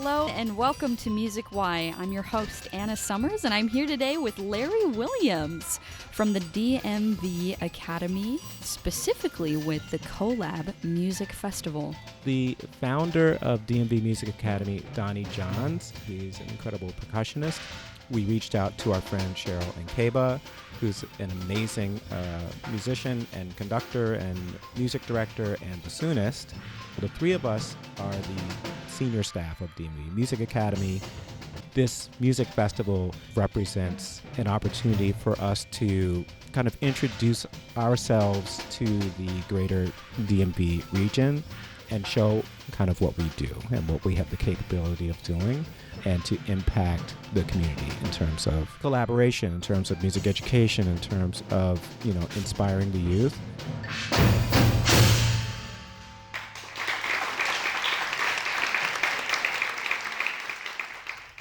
Hello and welcome to Music Why. I'm your host, Anna Summers, and I'm here today with Larry Williams from the DMV Academy, specifically with the Collab Music Festival. The founder of DMV Music Academy, Donnie Johns, he's an incredible percussionist. We reached out to our friend Cheryl Nkeba, who's an amazing musician and conductor and music director and bassoonist. The three of us are the senior staff of DMV Music Academy. This music festival represents an opportunity for us to kind of introduce ourselves to the greater DMV region and show kind of what we do and what we have the capability of doing, and to impact the community in terms of collaboration, in terms of music education, in terms of, inspiring the youth.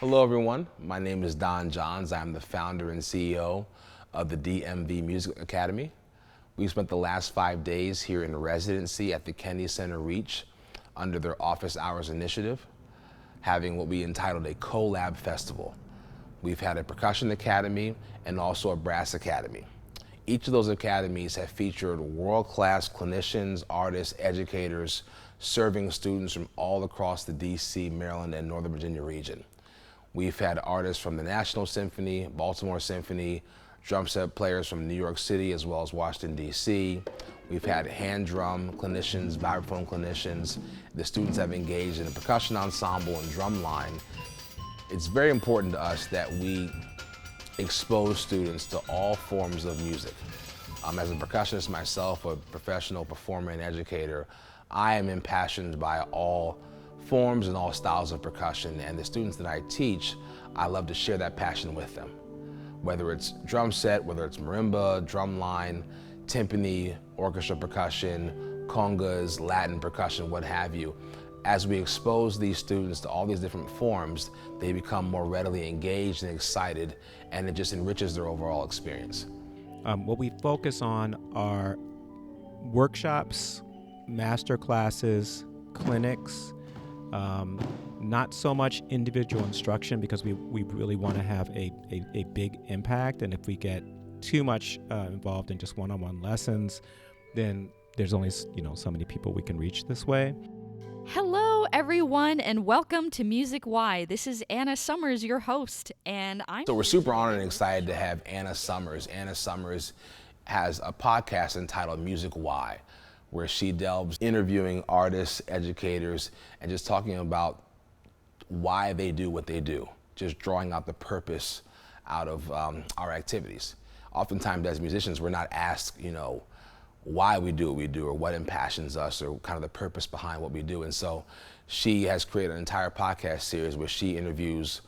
Hello everyone, my name is Don Johns. I'm the founder and CEO of the DMV Music Academy. We spent the last 5 days here in residency at the Kennedy Center Reach under their Office Hours Initiative, having what we entitled a Collab Festival. We've had a Percussion Academy and also a Brass Academy. Each of those academies have featured world-class clinicians, artists, educators, serving students from all across the DC, Maryland, and Northern Virginia region. We've had artists from the National Symphony, Baltimore Symphony, drum set players from New York City as well as Washington, D.C. We've had hand drum clinicians, vibraphone clinicians. The students have engaged in a percussion ensemble and drum line. It's very important to us that we expose students to all forms of music. As a percussionist myself, a professional performer and educator, I am impassioned by all forms and all styles of percussion, and the students that I teach, I love to share that passion with them. Whether it's drum set, whether it's marimba, drum line, timpani, orchestra percussion, congas, Latin percussion, what have you. As we expose these students to all these different forms, they become more readily engaged and excited, and it just enriches their overall experience. What we focus on are workshops, master classes, clinics, not so much individual instruction, because we really want to have a big impact, and if we get too much involved in just one-on-one lessons, then there's only so many people we can reach this way. Hello, everyone, and welcome to Music Why. This is Anna Summers, your host, and So we're super honored and excited to have Anna Summers. Anna Summers has a podcast entitled Music Why, where she delves interviewing artists, educators, and just talking about why they do what they do, just drawing out the purpose out of our activities. Oftentimes as musicians, we're not asked, why we do what we do or what impassions us or kind of the purpose behind what we do. And so she has created an entire podcast series where she interviews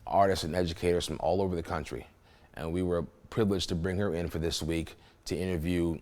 artists and educators from all over the country. And we were privileged to bring her in for this week to interview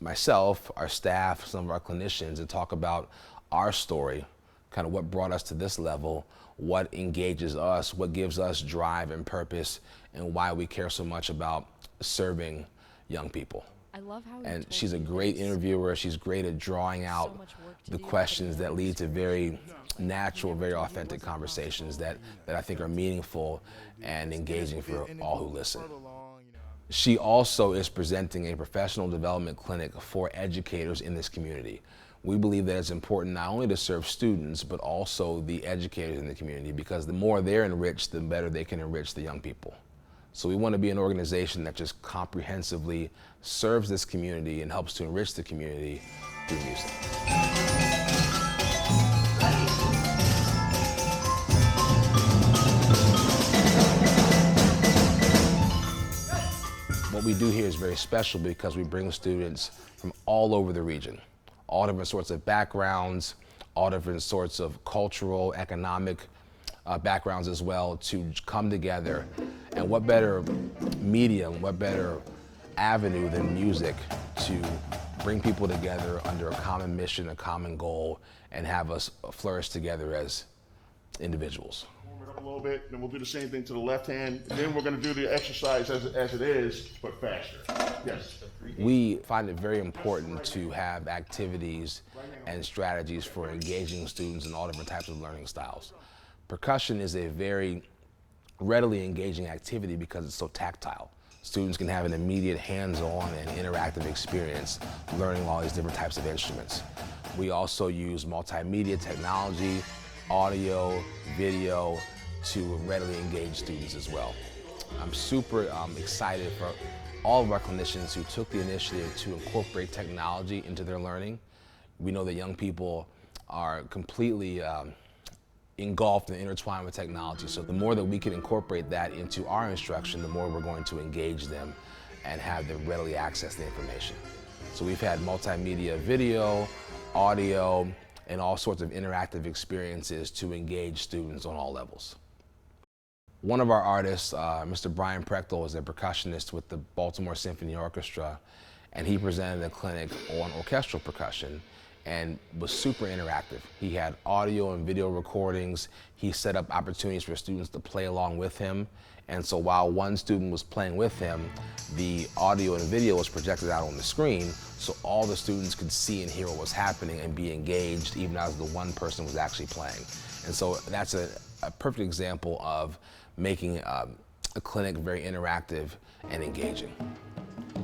myself, our staff, some of our clinicians, and talk about our story, kind of what brought us to this level, what engages us, what gives us drive and purpose, and why we care so much about serving young people. I love how and she's a great interviewer. She's great at drawing out the questions that lead to very natural, very authentic conversations that I think are meaningful and engaging for all who listen. She also is presenting a professional development clinic for educators in this community. We believe that it's important not only to serve students, but also the educators in the community, because the more they're enriched, the better they can enrich the young people. So we want to be an organization that just comprehensively serves this community and helps to enrich the community through music. What we do here is very special because we bring students from all over the region, all different sorts of backgrounds, all different sorts of cultural, economic backgrounds as well, to come together. And what better medium, what better avenue than music to bring people together under a common mission, a common goal, and have us flourish together as individuals. Warm it up a little bit, then we'll do the same thing to the left hand. Then we're going to do the exercise as it is, but faster. Yes. We find it very important to have activities and strategies for engaging students in all different types of learning styles. Percussion is a very readily engaging activity because it's so tactile. Students can have an immediate hands-on and interactive experience learning all these different types of instruments. We also use multimedia technology, audio, video to readily engage students as well. I'm super excited for all of our clinicians who took the initiative to incorporate technology into their learning. We know that young people are completely engulfed and intertwined with technology. So the more that we can incorporate that into our instruction, the more we're going to engage them and have them readily access the information. So we've had multimedia video, audio, and all sorts of interactive experiences to engage students on all levels. One of our artists, Mr. Brian Prechtel, is a percussionist with the Baltimore Symphony Orchestra, and he presented a clinic on orchestral percussion and was super interactive. He had audio and video recordings. He set up opportunities for students to play along with him. And so while one student was playing with him, the audio and video was projected out on the screen so all the students could see and hear what was happening and be engaged even as the one person was actually playing. And so that's a perfect example of making a clinic very interactive and engaging.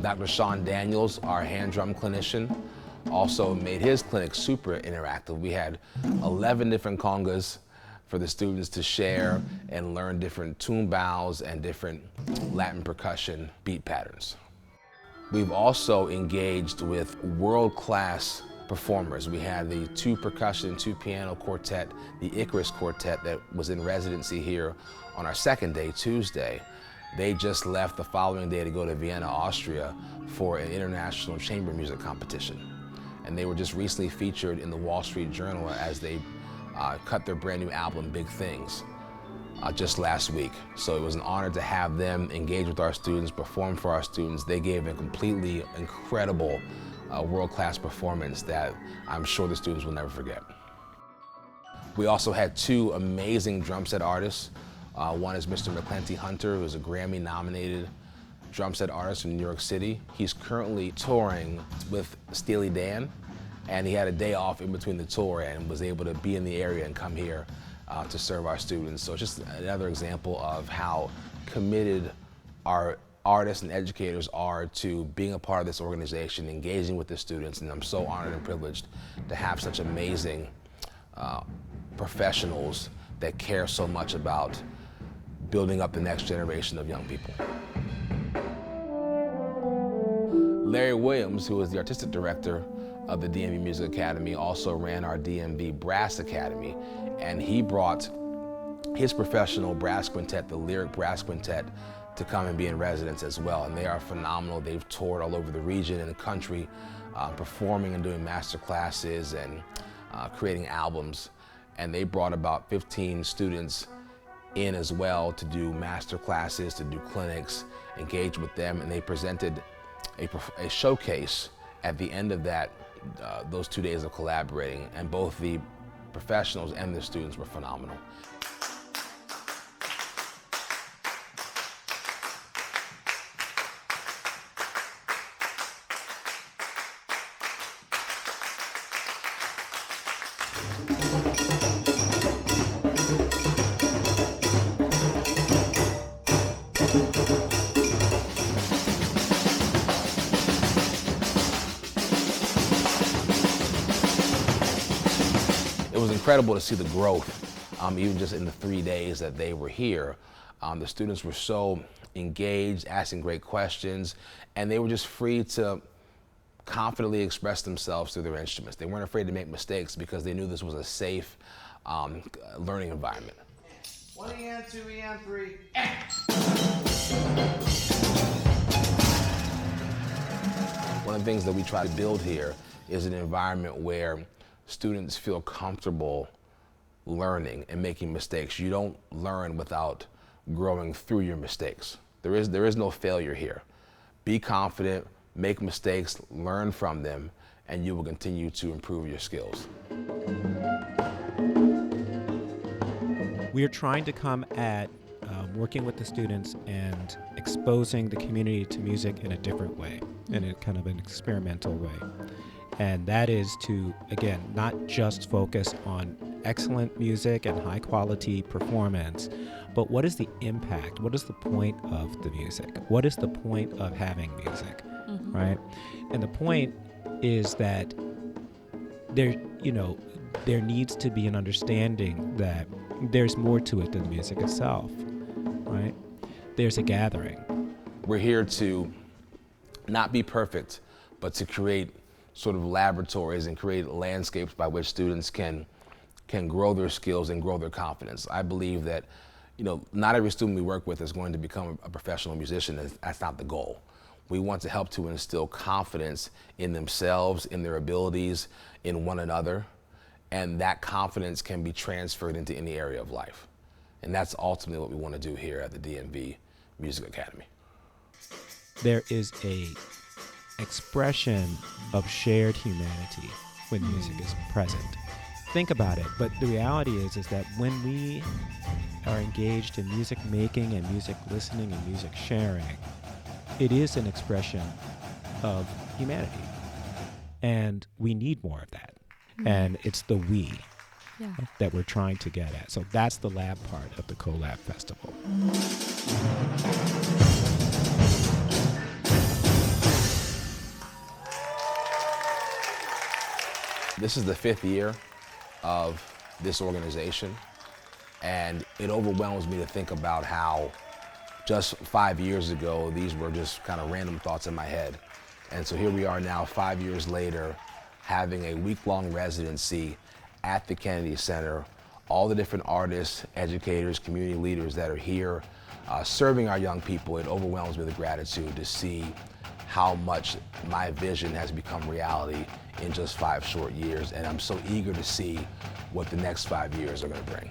Dr. Sean Daniels, our hand drum clinician, also made his clinic super interactive. We had 11 different congas for the students to share and learn different tune bows and different Latin percussion beat patterns. We've also engaged with world-class performers. We had the 2 percussion, 2 piano quartet, the Icarus Quartet that was in residency here on our second day, Tuesday. They just left the following day to go to Vienna, Austria for an international chamber music competition. And they were just recently featured in the Wall Street Journal as they cut their brand new album, Big Things, just last week. So it was an honor to have them engage with our students, perform for our students. They gave a completely incredible world-class performance that I'm sure the students will never forget. We also had 2 amazing drum set artists. One is Mr. McClenty Hunter, who's a Grammy-nominated drum set artist from New York City. He's currently touring with Steely Dan, and he had a day off in between the tour and was able to be in the area and come here to serve our students. So it's just another example of how committed our artists and educators are to being a part of this organization, engaging with the students, and I'm so honored and privileged to have such amazing professionals that care so much about building up the next generation of young people. Larry Williams, who is the artistic director of the DMV Music Academy, also ran our DMV Brass Academy, and he brought his professional brass quintet, the Lyric Brass Quintet, to come and be in residence as well, and they are phenomenal. They've toured all over the region and the country, performing and doing master classes and creating albums, and they brought about 15 students in as well to do master classes, to do clinics, engage with them, and they presented a showcase at the end of that, those 2 days of collaborating, and both the professionals and the students were phenomenal. It was incredible to see the growth, even just in the 3 days that they were here. The students were so engaged, asking great questions, and they were just free to confidently express themselves through their instruments. They weren't afraid to make mistakes because they knew this was a safe learning environment. 1 EN, 2 EN, 3. One of the things that we try to build here is an environment where students feel comfortable learning and making mistakes. You don't learn without growing through your mistakes. There is no failure here. Be confident, make mistakes, learn from them, and you will continue to improve your skills. We are trying to come at working with the students and exposing the community to music in a different way, in a kind of an experimental way. And that is to, again, not just focus on excellent music and high quality performance, but what is the impact? What is the point of the music? What is the point of having music, right? And the point is that there needs to be an understanding that there's more to it than the music itself, right? There's a gathering. We're here to not be perfect, but to create sort of laboratories and create landscapes by which students can grow their skills and grow their confidence. I believe that, not every student we work with is going to become a professional musician. That's not the goal. We want to help to instill confidence in themselves, in their abilities, in one another, and that confidence can be transferred into any area of life. And that's ultimately what we want to do here at the DMV Music Academy. There is a expression of shared humanity when music is present. Think about it, but the reality is that when we are engaged in music making and music listening and music sharing, it is an expression of humanity. And we need more of that. And it's the we that we're trying to get at. So that's the lab part of the CoLab Festival. This is the 5th year of this organization, and it overwhelms me to think about how just 5 years ago, these were just kind of random thoughts in my head. And so here we are now, 5 years later, having a week-long residency at the Kennedy Center, all the different artists, educators, community leaders that are here serving our young people. It overwhelms me with gratitude to see how much my vision has become reality in just 5 short years, and I'm so eager to see what the next 5 years are going to bring.